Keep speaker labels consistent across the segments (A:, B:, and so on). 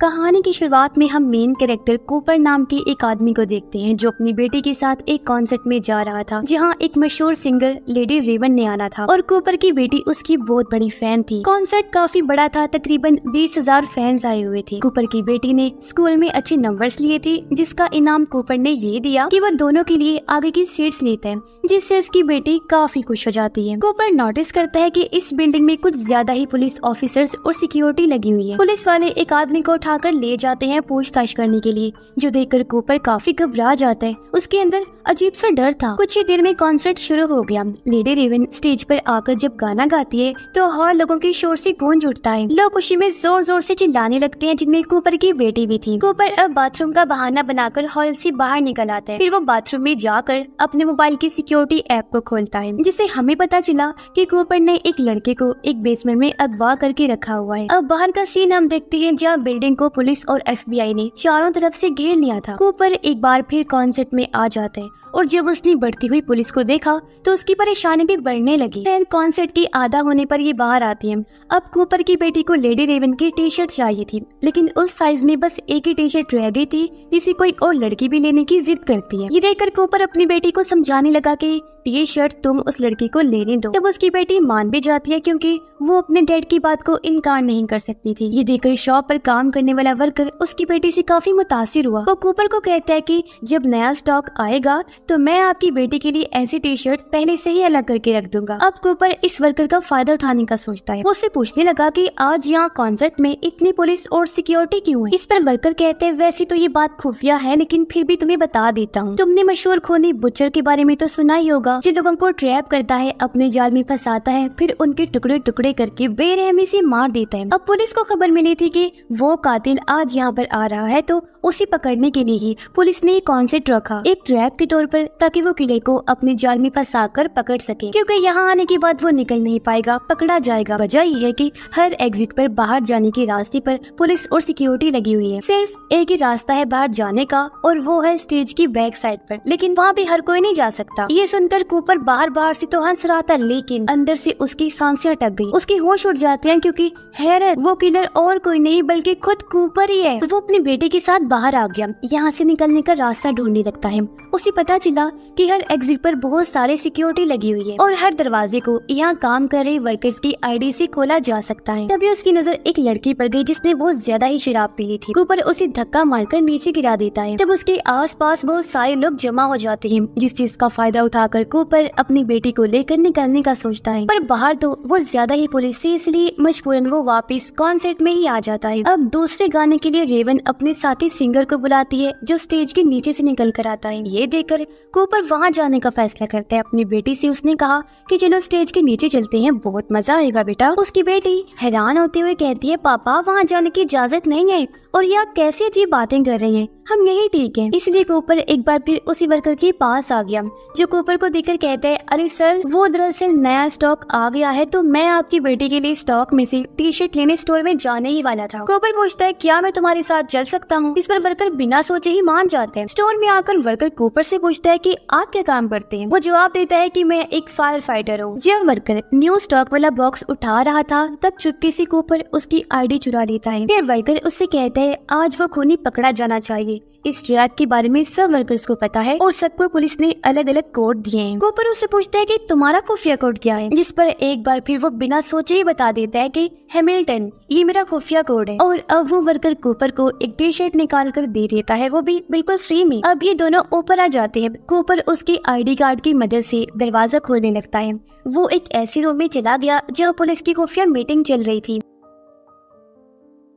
A: कहानी की शुरुआत में हम मेन कैरेक्टर कूपर नाम के एक आदमी को देखते हैं जो अपनी बेटी के साथ एक कॉन्सर्ट में जा रहा था जहां एक मशहूर सिंगर लेडी रेवन ने आना था और कूपर की बेटी उसकी बहुत बड़ी फैन थी। कॉन्सर्ट काफी बड़ा था, तकरीबन 20,000 फैंस आए हुए थे। कूपर की बेटी ने स्कूल में अच्छे नंबर्स लिए थे जिसका इनाम कूपर ने ये दिया कि वह दोनों के लिए आगे की सीट्स लेता है, जिससे उसकी बेटी काफी खुश हो जाती है। कूपर नोटिस करता है कि इस बिल्डिंग में कुछ ज्यादा ही पुलिस ऑफिसर्स और सिक्योरिटी लगी हुई है। पुलिस वाले एक आदमी को उठाकर ले जाते हैं पूछताछ करने के लिए, जो देखकर कूपर काफी घबरा जाता है। उसके अंदर अजीब सा डर था। कुछ ही देर में कॉन्सर्ट शुरू हो गया। लेडी रेवन स्टेज पर आकर जब गाना गाती है तो हर लोगों की शोर से गूंज उठता है। लोग खुशी में जोर जोर से चिल्लाने लगते हैं, जिनमें कूपर की बेटी भी थी। कूपर अब बाथरूम का बहाना बनाकर हॉल से बाहर निकल आता है। फिर वो बाथरूम में जाकर अपने मोबाइल की सिक्योरिटी ऐप को खोलता है, जिससे हमें पता चला कि कूपर ने एक लड़के को एक बेसमेंट में अगवा करके रखा हुआ है। अब बाहर का सीन हम देखते हैं जहाँ बिल्डिंग को पुलिस और एफबीआई ने चारों तरफ से घेर लिया था। कूपर एक बार फिर कॉन्सर्ट में आ जाता है और जब उसने बढ़ती हुई पुलिस को देखा तो उसकी परेशानी भी बढ़ने लगी। कॉन्सर्ट की आधा होने पर ये बाहर आती है। अब कूपर की बेटी को लेडी रेवन की टी शर्ट चाहिए थी, लेकिन उस साइज में बस एक ही टी शर्ट रह गई थी, जिसे कोई और लड़की भी लेने की जिद करती है। ये देखकर कूपर अपनी बेटी को समझाने लगा कि ये शर्ट तुम उस लड़की को लेने दो। तब उसकी बेटी मान भी जाती है क्योंकि वो अपने डैड की बात को इनकार नहीं कर सकती थी। ये देखकर शॉप पर काम करने वाला वर्कर उसकी बेटी से काफी मुतासिर हुआ। वो कूपर को कहता है कि जब नया स्टॉक आएगा तो मैं आपकी बेटी के लिए ऐसी टी शर्ट पहले से ही अलग करके रख दूंगा। अब कूपर इस वर्कर का फायदा उठाने का सोचता है। वो उससे पूछने लगा कि आज यहाँ कॉन्सर्ट में इतनी पुलिस और सिक्योरिटी क्यों है। इस पर वर्कर कहते हैं वैसे तो ये बात खुफिया है, लेकिन फिर भी तुम्हें बता देता हूँ। तुमने मशहूर खूनी बुचर के बारे में तो सुना ही होगा, जो लोगों को ट्रैप करता है, अपने जाल में फंसाता है, फिर उनके टुकड़े टुकड़े करके बेरहमी से मार देता है। अब पुलिस को खबर मिली थी कि वो कातिल आज यहाँ पर आ रहा है, तो उसे पकड़ने के लिए ही पुलिस ने कॉन्सर्ट रखा एक ट्रैप के तौर पर, ताकि वो किले को अपने जाल में फंसाकर पकड़ सके, क्योंकि यहाँ आने के बाद वो निकल नहीं पाएगा, पकड़ा जाएगा। वजह ये है कि हर एग्जिट पर बाहर जाने के रास्ते पर पुलिस और सिक्योरिटी लगी हुई है। सिर्फ एक ही रास्ता है बाहर जाने का, और वो है स्टेज की बैक साइड पर, लेकिन वहाँ भी हर कोई नहीं जा सकता। ये सुनकर कूपर बाहर से तो हंस रहा था, लेकिन अंदर से उसकी सांसें अटक गई। उसके होश उड़ जाते हैं क्योंकि हैरत, वो किलर और कोई नहीं बल्कि खुद कूपर ही है। वो अपनी बेटी के साथ बाहर आ गया, यहाँ से निकलने का रास्ता ढूंढने लगता है। उसे पता चला कि हर एग्जिट पर बहुत सारे सिक्योरिटी लगी हुई है और हर दरवाजे को यहाँ काम कर रहे वर्कर्स की आईडी से खोला जा सकता है। तभी उसकी नजर एक लड़की पर गई जिसने बहुत ज्यादा ही शराब पी ली थी। कूपर उसे धक्का मारकर नीचे गिरा देता है। तब उसके आसपास बहुत सारे लोग जमा हो जाते हैं, जिस चीज का फायदा उठाकर कूपर अपनी बेटी को लेकर निकलने का सोचता है। पर बाहर तो वो ज्यादा ही पुलिस थी, इसलिए मजबूरन वो वापस कॉन्सर्ट में ही आ जाता है। अब दूसरे गाने के लिए रेवन अपने साथी सिंगर को बुलाती है, जो स्टेज के नीचे से निकल कर आता है। ये देखकर कूपर वहाँ जाने का फैसला करता है। अपनी बेटी से उसने कहा कि चलो स्टेज के नीचे चलते हैं, बहुत मजा आएगा बेटा। उसकी बेटी हैरान होते हुए कहती है पापा वहाँ जाने की इजाजत नहीं है, और ये आप कैसी अजीब बातें कर रही हैं, हम यही ठीक हैं। इसलिए कूपर एक बार फिर उसी वर्कर के पास आ गया, जो कूपर को देखकर कहता है अरे सर, वो दरअसल नया स्टॉक आ गया है, तो मैं आपकी बेटी के लिए स्टॉक में से टी शर्ट लेने स्टोर में जाने ही वाला था। कूपर पूछता है क्या मैं तुम्हारे साथ चल सकता हूँ। इस पर वर्कर बिना सोचे ही मान जाते हैं। स्टोर में आकर वर्कर कूपर से पूछता है कि आप क्या काम करते हैं। वो जवाब देता है कि मैं एक फायर फाइटर हूँ। जब वर्कर न्यू स्टॉक वाला बॉक्स उठा रहा था, तब चुपके से कूपर उसकी आईडी चुरा लेता है। फिर वर्कर उससे कहता है आज वो खूनी पकड़ा जाना चाहिए। इस ट्रैप के बारे में सब वर्कर्स को पता है और सबको पुलिस ने अलग अलग कोड दिए हैं। कूपर उससे पूछता है कि तुम्हारा खुफिया कोड क्या है, जिस पर एक बार फिर वो बिना सोचे ही बता देता है कि हैमिल्टन, ये मेरा खुफिया कोड है। और अब वो वर्कर कूपर को एक टी शर्ट निकाल कर दे देता है, वो भी बिल्कुल फ्री में। अब ये दोनों ऊपर आ जाते हैं। कूपर उसकी आईडी कार्ड की मदद से दरवाजा खोलने लगता है। वो एक ऐसी रूम में चला गया जहाँ पुलिस की खुफिया मीटिंग चल रही थी।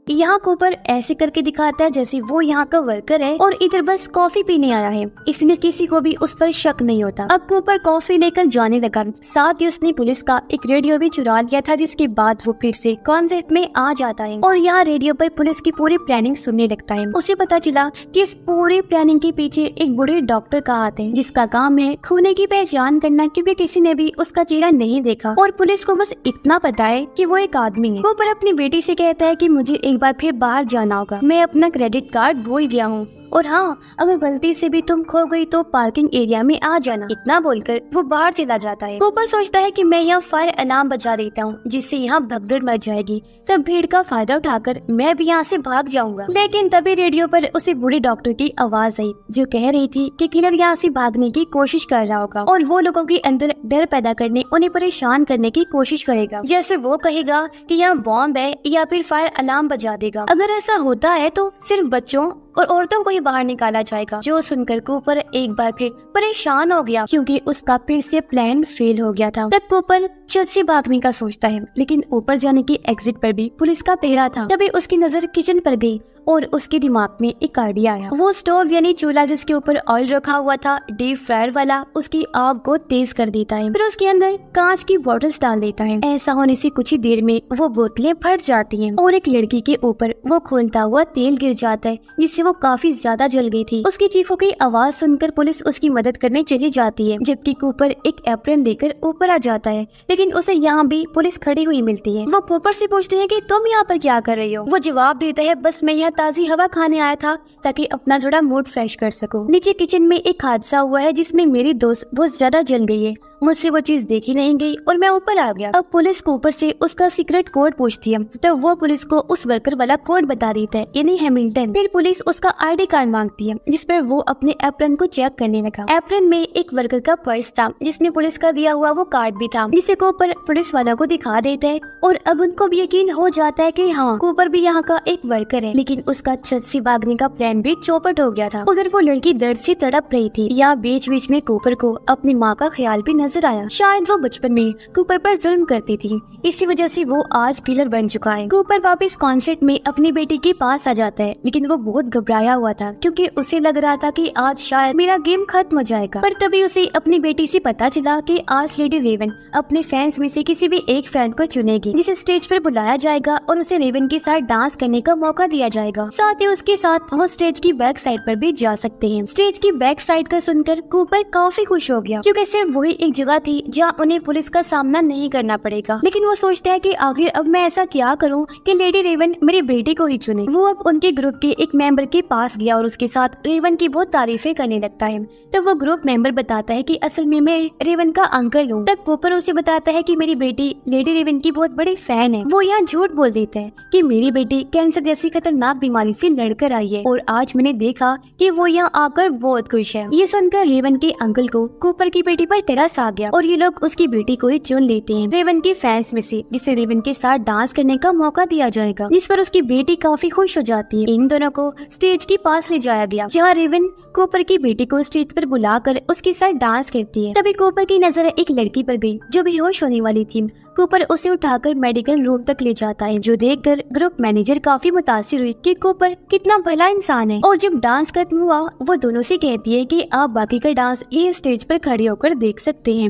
A: यहाँ कूपर ऐसे करके दिखाता है जैसे वो यहाँ का वर्कर है और इधर बस कॉफी पीने आया है, इसलिए किसी को भी उस पर शक नहीं होता। अब कूपर कॉफी लेकर जाने लगा, साथ ही उसने पुलिस का एक रेडियो भी चुरा लिया था, जिसके बाद वो फिर से कॉन्सर्ट में आ जाता है और यहाँ रेडियो पर पुलिस की पूरी प्लानिंग सुनने लगता है। उसे पता चला कि इस पूरी प्लानिंग के पीछे एक बूढ़े डॉक्टर का हाथ है, जिसका काम है खूनी की पहचान करना, क्योंकि किसी ने भी उसका चेहरा नहीं देखा और पुलिस को बस इतना पता है कि वो एक आदमी है। कूपर अपनी बेटी से कहता है कि मुझे एक बार फिर बाहर जाना होगा, मैं अपना क्रेडिट कार्ड भूल गया हूँ। और हाँ, अगर गलती से भी तुम खो गई तो पार्किंग एरिया में आ जाना। इतना बोलकर वो बाहर चला जाता है। कूपर सोचता है कि मैं यहाँ फायर अलार्म बजा देता हूँ जिससे यहाँ भगदड़ मच जाएगी, तब भीड़ का फायदा उठाकर मैं भी यहाँ से भाग जाऊंगा। लेकिन तभी रेडियो पर उसे बूढ़े डॉक्टर की आवाज आई जो कह रही थी कि किलर यहाँ से भागने की कोशिश कर रहा होगा और वो लोगों के अंदर डर पैदा करने, उन्हें परेशान करने की कोशिश करेगा। जैसे वो कहेगा कि यहाँ बॉम्ब है या फिर फायर अलार्म बजा देगा। अगर ऐसा होता है तो सिर्फ बच्चों और औरतों को ही बाहर निकाला जाएगा। जो सुनकर कूपर एक बार फिर परेशान हो गया क्योंकि उसका फिर से प्लान फेल हो गया था। तब कूपर छत से भागने का सोचता है, लेकिन ऊपर जाने की एग्जिट पर भी पुलिस का पहरा था। तभी उसकी नजर किचन पर गई और उसके दिमाग में एक आइडिया आया। वो स्टोव यानी चूल्हा जिसके ऊपर ऑयल रखा हुआ था डीप फ्रायर वाला, उसकी आग को तेज कर देता है, फिर उसके अंदर कांच की बोतल्स डाल देता है। ऐसा होने से कुछ ही देर में वो बोतलें फट जाती हैं और एक लड़की के ऊपर वो खोलता हुआ तेल गिर जाता है जिससे वो काफी ज्यादा जल गई थी। उसकी चीखों की आवाज सुनकर पुलिस उसकी मदद करने चली जाती है, जबकि कूपर एक एप्रन लेकर ऊपर आ जाता है, लेकिन उसे यहाँ भी पुलिस खड़ी हुई मिलती है। वो कूपर से पूछते हैं कि तुम यहाँ पर क्या कर रही हो? वो जवाब देता है, बस मैं यहाँ ताजी हवा खाने आया था ताकि अपना थोड़ा मूड फ्रेश कर सकूं। नीचे किचन में एक हादसा हुआ है जिसमें मेरी दोस्त बहुत ज्यादा जल गई है, मुझसे वो चीज देखी नहीं गई और मैं ऊपर आ गया। अब पुलिस कूपर से उसका सीक्रेट कोड पूछती है, तो वो पुलिस को उस वर्कर वाला कोड बता देता है, यानी हैमिल्टन। फिर पुलिस उसका आईडी कार्ड मांगती है जिस पर वो अपने एप्रन को चेक करने लगा। एप्रन में एक वर्कर का पर्स था जिसमें पुलिस का दिया हुआ वो कार्ड भी था, जिसे कूपर पुलिस वालों को दिखा देता है और अब उनको भी यकीन हो जाता है कि हाँ, कूपर भी यहाँ का एक वर्कर है। लेकिन उसका छत से भागने का प्लान भी चौपट हो गया था। उधर वो लड़की दर्द से तड़प रही थी। या बीच बीच में कूपर को अपनी माँ का ख्याल भी नजर आया। शायद वो बचपन में कूपर पर जुल्म करती थी, इसी वजह से वो आज किलर बन चुका है। कूपर वापस कॉन्सर्ट में अपनी बेटी के पास आ जाता है, लेकिन वो बहुत घबराया हुआ था क्योंकि उसे लग रहा था कि आज शायद मेरा गेम खत्म हो जाएगा। पर तभी उसे अपनी बेटी से पता चला कि आज लेडी रेवन अपने फैंस में से किसी भी एक फैन को चुनेगी जिसे स्टेज पर बुलाया जाएगा और उसे रेवन के साथ डांस करने का मौका दिया जाएगा। साथ ही उसके साथ वो स्टेज की बैक साइड पर भी जा सकते हैं। स्टेज की बैक साइड का सुनकर कूपर काफी खुश हो गया क्योंकि सिर्फ वही एक जगह थी जहाँ उन्हें पुलिस का सामना नहीं करना पड़ेगा। लेकिन वो सोचता है कि आखिर अब मैं ऐसा क्या करूँ कि लेडी रेवन मेरी बेटी को ही चुने। वो अब उनके ग्रुप के एक मेंबर के पास गया और उसके साथ रेवन की बहुत तारीफें करने लगता है। तो वो ग्रुप मेंबर बताता है कि असल में मैं रेवन का अंकल हूँ। तब कूपर उसे बताता है कि मेरी बेटी लेडी रेवन की बहुत बड़ी फैन है। वो यहाँ झूठ बोल देता है कि मेरी बेटी कैंसर जैसी खतरनाक बीमारी से लड़कर आई है और आज मैंने देखा कि वो यहाँ आकर बहुत खुश है। ये सुनकर रेवन के अंकल को कूपर की बेटी पर तरस आ गया और ये लोग उसकी बेटी को ही चुन लेते हैं रेवन के फैंस में से, जिसे रेवन के साथ डांस करने का मौका दिया जाएगा, जिस पर उसकी बेटी काफी खुश हो जाती है। इन दोनों को स्टेज के पास ले जाया गया जहाँ रेवन कूपर की बेटी को स्टेज पर बुलाकर उसके साथ डांस करती है। तभी कूपर की नजर एक लड़की पर गई जो बेहोश होने वाली थी। कूपर उसे उठाकर मेडिकल रूम तक ले जाता है, जो देखकर ग्रुप मैनेजर काफी मुतासिर हुई कि कूपर कितना भला इंसान है। और जब डांस खत्म हुआ वो दोनों से कहती है कि आप बाकी का डांस ये स्टेज पर खड़े होकर देख सकते हैं।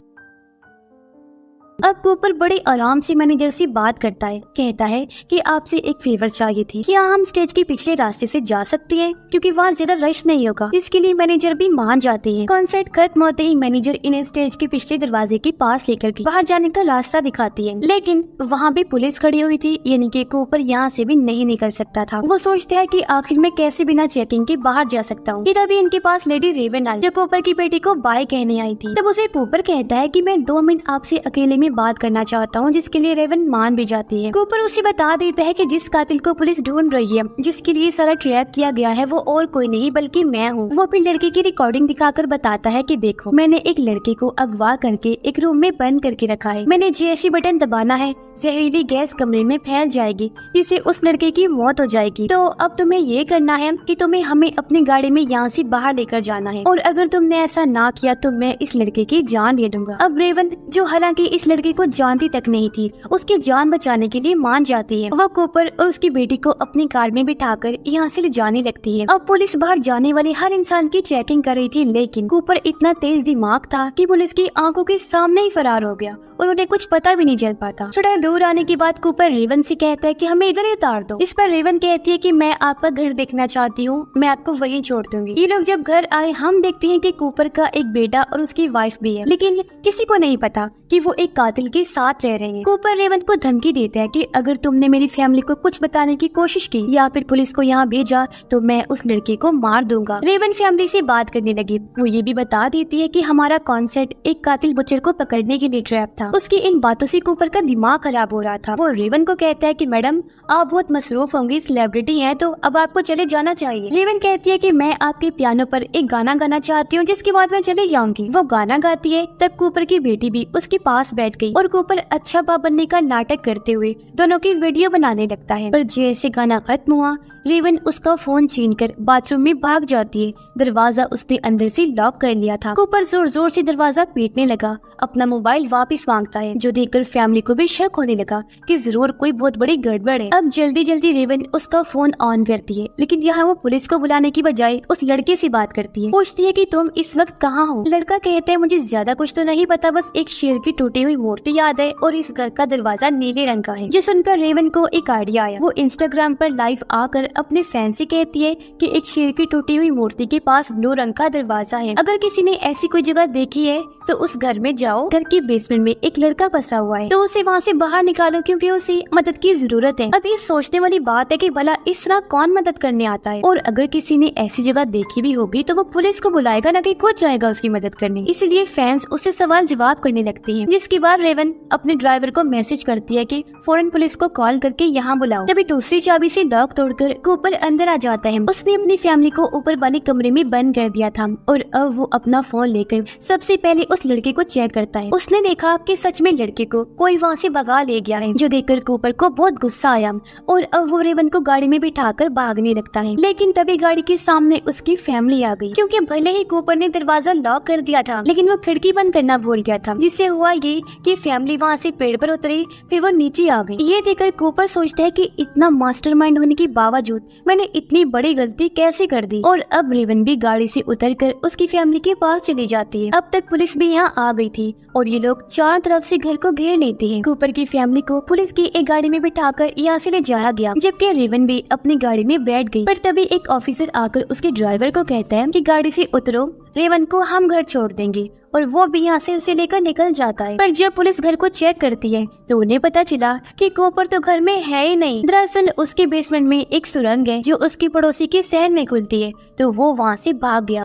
A: अब कूपर बड़े आराम से मैनेजर से बात करता है, कहता है कि आपसे एक फेवर चाहिए थी, क्या हम स्टेज के पिछले रास्ते से जा सकते हैं क्योंकि वहाँ ज्यादा रश नहीं होगा। इसके लिए मैनेजर भी मान जाते हैं। कॉन्सर्ट खत्म होते ही मैनेजर इन्हें स्टेज के पिछले दरवाजे के पास लेकर के बाहर जाने का रास्ता दिखाती है, लेकिन वहाँ भी पुलिस खड़ी हुई थी, यानी कि कूपर यहाँ से भी नहीं निकल सकता था। वो सोचता है कि आखिर में कैसे बिना चेकिंग के बाहर जा सकता हूँ। तभी इनके पास लेडी रेवन आई जो कूपर की बेटी को बाय कहने आई थी। तब उसे कूपर कहता है कि मैं 2 मिनट आपसे अकेले में बात करना चाहता हूँ, जिसके लिए रेवन मान भी जाती है। कूपर उसे बता देता है कि जिस कातिल को पुलिस ढूंढ रही है, जिसके लिए सारा ट्रैप किया गया है, वो और कोई नहीं बल्कि मैं हूँ। वो फिर लड़की की रिकॉर्डिंग दिखाकर बताता है कि देखो, मैंने एक लड़के को अगवा करके एक रूम में बंद करके रखा है। मैंने जैसे बटन दबाना है जहरीली गैस कमरे में फैल जाएगी जिससे उस लड़के की मौत हो जाएगी। तो अब तुम्हें ये करना है कि तुम्हें हमें अपनी गाड़ी में यहाँ से बाहर लेकर जाना है, और अगर तुमने ऐसा ना किया तो मैं इस लड़के की जान ले लूंगा। अब रेवन, जो हालांकि इस लड़के को जानती तक नहीं थी, उसकी जान बचाने के लिए मान जाती है। वह कूपर और उसकी बेटी को अपनी कार में बिठाकर यहाँ से ले जाने लगती है। अब पुलिस बाहर जाने वाले हर इंसान की चेकिंग कर रही थी, लेकिन कूपर इतना तेज दिमाग था कि पुलिस की आंखों के सामने ही फरार हो गया और उन्हें कुछ पता भी नहीं चल पाता। थोड़ा दूर आने के बाद कूपर रेवन से कहता है कि हमें इधर ही उतार दो। इस पर रेवन कहती है कि मैं आपका घर देखना चाहती हूँ, मैं आपको वहीं छोड़ दूंगी। ये लोग जब घर आए, हम देखते हैं कि कूपर का एक बेटा और उसकी वाइफ भी है, लेकिन किसी को नहीं पता कि वो एक कातिल के साथ रह रहे हैं। कूपर रेवन को धमकी देता है कि अगर तुमने मेरी फैमिली को कुछ बताने की कोशिश की या फिर पुलिस को यहाँ भेजा तो मैं उस लड़के को मार दूंगा। रेवन फैमिली से बात करने लगी। वो ये भी बता देती है कि हमारा कॉन्सेप्ट एक कातिल बुचर को पकड़ने के लिए ट्रैप था। उसकी इन बातों से कूपर का दिमाग खराब हो रहा था। वो रेवन को कहता है कि मैडम आप बहुत मसरूफ होंगी, सेलिब्रिटी हैं, तो अब आपको चले जाना चाहिए। रेवन कहती है कि मैं आपके पियानो पर एक गाना गाना चाहती हूँ जिसके बाद मैं चले जाऊंगी। वो गाना गाती है तब कूपर की बेटी भी उसके पास बैठ गई और कूपर अच्छा बाप बनने का नाटक करते हुए दोनों की वीडियो बनाने लगता है। पर जैसे गाना खत्म हुआ रेवन उसका फोन छीनकर बाथरूम में भाग जाती है। दरवाजा उसने अंदर से लॉक कर लिया था। कूपर जोर जोर से दरवाजा पीटने लगा। अपना मोबाइल वापस मांगता है, जो देखकर फैमिली को भी शक होने लगा कि जरूर कोई बहुत बड़ी गड़बड़ है। अब जल्दी जल्दी रेवन उसका फोन ऑन करती है, लेकिन यहाँ वो पुलिस को बुलाने की बजाय उस लड़के से बात करती है। पूछती है कि तुम इस वक्त कहाँ हो। लड़का कहता है मुझे ज्यादा कुछ तो नहीं पता, बस एक शेर की टूटी हुई मूर्ति याद है और इस घर का दरवाजा नीले रंग का है। जो सुनकर रेवन को एक आइडिया आया। वो इंस्टाग्राम पर लाइव आकर अपने फैन से कहती है कि एक शेर की टूटी हुई मूर्ति के पास ब्लू रंग का दरवाजा है। अगर किसी ने ऐसी कोई जगह देखी है तो उस घर में जाओ। घर के बेसमेंट में एक लड़का फंसा हुआ है, तो उसे वहाँ से बाहर निकालो क्योंकि उसे मदद की जरूरत है। अब ये सोचने वाली बात है कि भला इस तरह कौन मदद करने आता है, और अगर किसी ने ऐसी जगह देखी भी होगी तो वो पुलिस को बुलाएगा ना कि खुद जाएगा उसकी मदद करने। इसलिए फैंस उससे सवाल जवाब करने लगते हैं। जिसके बाद रेवन अपने ड्राइवर को मैसेज करती है कि फौरन पुलिस को कॉल करके यहाँ बुलाओ। तभी दूसरी चाबी से लॉक तोड़कर कूपर अंदर आ जाता है। उसने अपनी फैमिली को ऊपर वाले कमरे में बंद कर दिया था और अब वो अपना फोन लेकर सबसे पहले उस लड़के को चेक करता है। उसने देखा कि सच में लड़के को कोई वहाँ से भगा ले गया है, जो देखकर कूपर को बहुत गुस्सा आया और अब वो रेवन को गाड़ी में बिठाकर भागने लगता है। लेकिन तभी गाड़ी के सामने उसकी फैमिली आ गई, क्योंकि भले ही कूपर ने दरवाजा लॉक कर दिया था लेकिन वो खिड़की बंद करना भूल गया था, जिससे हुआ ये कि फैमिली वहाँ से पेड़ पर उतरी, फिर वो नीचे आ गई। ये देखकर कूपर सोचता है कि इतना मास्टरमाइंड होने के बावजूद मैंने इतनी बड़ी गलती कैसे कर दी। और अब रेवन भी गाड़ी से उतरकर उसकी फैमिली के पास चली जाती है। अब तक पुलिस भी यहाँ आ गई थी और ये लोग चारों तरफ से घर को घेर लेते हैं। कूपर की फैमिली को पुलिस की एक गाड़ी में बिठाकर यहाँ से ले जाया गया, जबकि रेवन भी अपनी गाड़ी में बैठ गई। पर तभी एक ऑफिसर आकर उसके ड्राइवर को कहता है कि गाड़ी से उतरो, रेवन को हम घर छोड़ देंगे, और वो भी यहाँ से उसे लेकर निकल जाता है। पर जब पुलिस घर को चेक करती है तो उन्हें पता चला कि कूपर तो घर में है ही नहीं। दरअसल उसके बेसमेंट में एक सुरंग है जो उसकी पड़ोसी के शहर में खुलती है, तो वो वहाँ से भाग गया।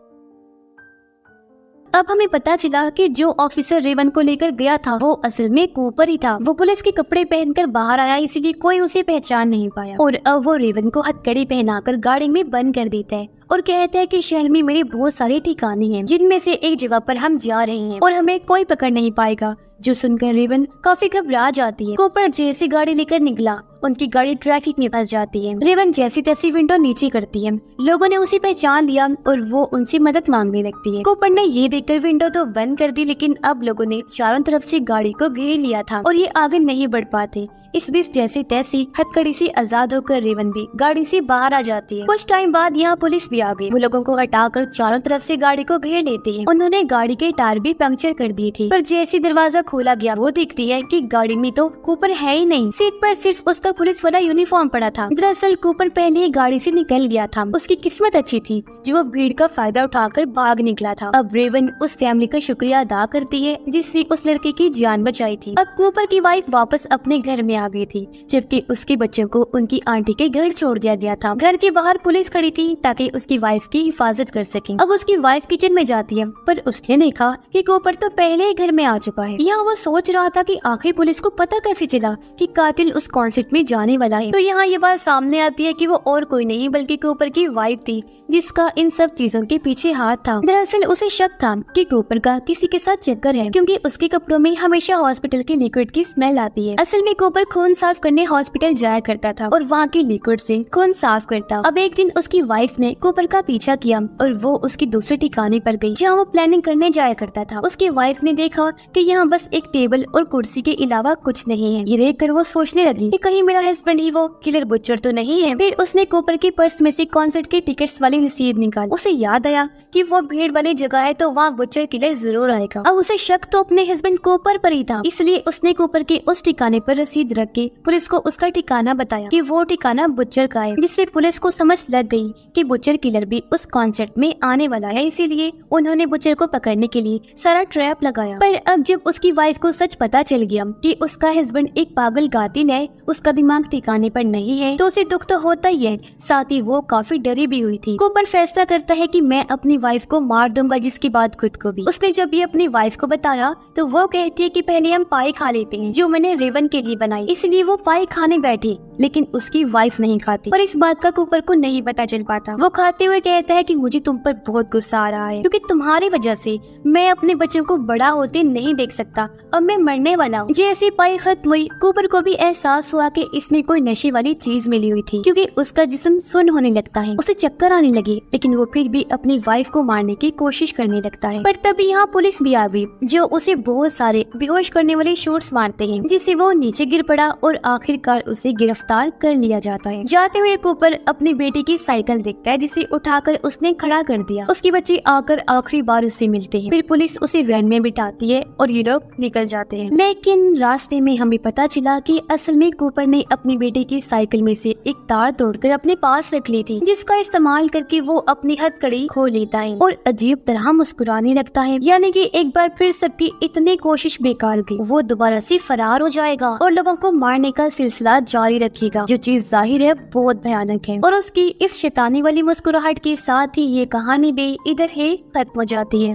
A: अब हमें पता चला कि जो ऑफिसर रेवन को लेकर गया था वो असल में कूपर ही था। वो पुलिस के कपड़े पहनकर बाहर आया, इसीलिए कोई उसे पहचान नहीं पाया। और अब वो रेवन को हथकड़ी पहनाकर गाड़ी में बंद कर देता है और कहता है कि शहर में मेरे बहुत सारे ठिकाने हैं, जिनमें से एक जगह पर हम जा रहे हैं और हमें कोई पकड़ नहीं पाएगा। जो सुनकर रेवन काफी घबरा जाती है। कूपर जैसे गाड़ी लेकर निकला, उनकी गाड़ी ट्रैफिक में फंस जाती है। रेवन जैसी तैसी विंडो नीचे करती है। लोगों ने उसे पहचान लिया और वो उनसे मदद मांगने लगती है। कूपर ने ये देखकर विंडो तो बंद कर दी, लेकिन अब लोगों ने चारों तरफ से गाड़ी को घेर लिया था और ये आगे नहीं बढ़ पाते। इस बीच जैसे तैसी हथकड़ी से आजाद होकर रेवन भी गाड़ी से बाहर आ जाती है। कुछ टाइम बाद यहाँ पुलिस भी आ गई। वो लोगों को हटाकर चारों तरफ से गाड़ी को घेर लेते हैं। उन्होंने गाड़ी के टायर भी पंक्चर कर दिए थे। पर जैसे दरवाजा खोला गया वो देखती है कि गाड़ी में तो कूपर है ही नहीं। सीट पर सिर्फ उसका पुलिस वाला यूनिफॉर्म पड़ा था। दरअसल कूपर पहले ही गाड़ी से निकल गया था। उसकी किस्मत अच्छी थी जो वो भीड़ का फायदा उठाकर भाग निकला था। अब रेवन उस फैमिली का शुक्रिया अदा करती है जिससे उस लड़के की जान बचाई थी। अब कूपर की वाइफ वापस अपने घर में आ गई थी, जबकि उसके बच्चों को उनकी आंटी के घर छोड़ दिया गया था। घर के बाहर पुलिस खड़ी थी ताकि उसकी वाइफ की हिफाजत कर सके। अब उसकी वाइफ किचन में जाती है, पर उसने देखा कि कूपर तो पहले ही घर में आ चुका है। यहाँ वो सोच रहा था कि आखिर पुलिस को पता कैसे चला कि कातिल उस कॉन्सर्ट में जाने वाला है। तो यहाँ ये बात सामने आती है कि वो और कोई नहीं बल्कि कूपर की वाइफ थी, जिसका इन सब चीजों के पीछे हाथ था। दरअसल उसे शक था कि कूपर का किसी के साथ चक्कर है, क्योंकि उसके कपड़ों में हमेशा हॉस्पिटल के लिक्विड की स्मेल आती है। असल में कूपर खून साफ करने हॉस्पिटल जाया करता था और वहाँ के लिक्विड से खून साफ करता। अब एक दिन उसकी वाइफ ने कूपर का पीछा किया और वो उसके दूसरे ठिकाने पर गई जहाँ वो प्लानिंग करने जाया करता था। उसकी वाइफ ने देखा कि यहाँ बस एक टेबल और कुर्सी के अलावा कुछ नहीं है। ये देखकर वो सोचने लगी कि कहीं मेरा हस्बैंड ही वो किलर बुचर तो नहीं है। फिर उसने कूपर के पर्स में से कॉन्सर्ट के टिकट्स वाली रसीद निकाली। उसे याद आया कि वो भीड़ वाली जगह है तो वहाँ बुचर किलर जरूर आएगा। अब उसे शक तो अपने हस्बैंड कूपर पर ही था, इसलिए उसने कूपर के उस ठिकाने पर रसीद रख के पुलिस को उसका ठिकाना बताया कि वो ठिकाना बुच्चर का है, जिससे पुलिस को समझ लग गई कि बुच्चर किलर भी उस कॉन्सर्ट में आने वाला है। इसीलिए उन्होंने बुच्चर को पकड़ने के लिए सारा ट्रैप लगाया। पर अब जब उसकी वाइफ को सच पता चल गया कि उसका हस्बैंड एक पागल कातिल है, उसका दिमाग ठिकाने पर नहीं है, तो उसे दुख तो होता ही है, साथ ही वो काफी डरी भी हुई थी। कूपर फैसला करता है कि मैं अपनी वाइफ को मार दूंगा, जिसके बाद खुद को भी। उसने जब ये अपनी वाइफ को बताया तो वो कहती है कि पहले हम पाई खा लेते हैं जो मैंने रेवन के लिए बनाई। इसलिए वो पाई खाने बैठी, लेकिन उसकी वाइफ नहीं खाती। पर इस बात का कूपर को नहीं पता चल पाता। वो खाते हुए कहता है कि मुझे तुम पर बहुत गुस्सा आ रहा है, क्योंकि तुम्हारी वजह से मैं अपने बच्चों को बड़ा होते नहीं देख सकता। अब मैं मरने वाला हूँ। जैसे पाई खत्म हुई, कूपर को भी एहसास हुआ कि इसमें कोई नशे वाली चीज मिली हुई थी, क्योंकि उसका जिस्म सुन्न होने लगता है, उसे चक्कर आने लगे, लेकिन वो फिर भी अपनी वाइफ को मारने की कोशिश करने लगता है। पर तभी यहाँ पुलिस भी आ गई, जो उसे बहुत सारे बेहोश करने वाले शॉट्स मारते हैं, जिससे वो नीचे गिर पड़ा और आखिरकार उसे गिरफ्तार कर लिया जाता है। जाते हुए कूपर अपनी बेटी की साइकिल देखता है, जिसे उठाकर उसने खड़ा कर दिया। उसके बच्चे आकर आखिरी बार उससे मिलते हैं। फिर पुलिस उसे वैन में बिठाती है और ये लोग निकल जाते हैं। लेकिन रास्ते में हमें पता चला कि असल में कूपर ने अपनी बेटी की साइकिल में से एक तार तोड़कर अपने पास रख ली थी, जिसका इस्तेमाल करके वो अपनी हथकड़ी खो लेता है और अजीब तरह मुस्कुराने लगता है। यानी कि एक बार फिर सबकी इतनी कोशिश बेकार गई। वो दोबारा से फरार हो जाएगा और लोगों को मारने का सिलसिला जारी रखेगा, जो चीज जाहिर है बहुत भयानक है। और उसकी इस शैतानी वाली मुस्कुराहट के साथ ही ये कहानी भी इधर ही खत्म हो जाती है।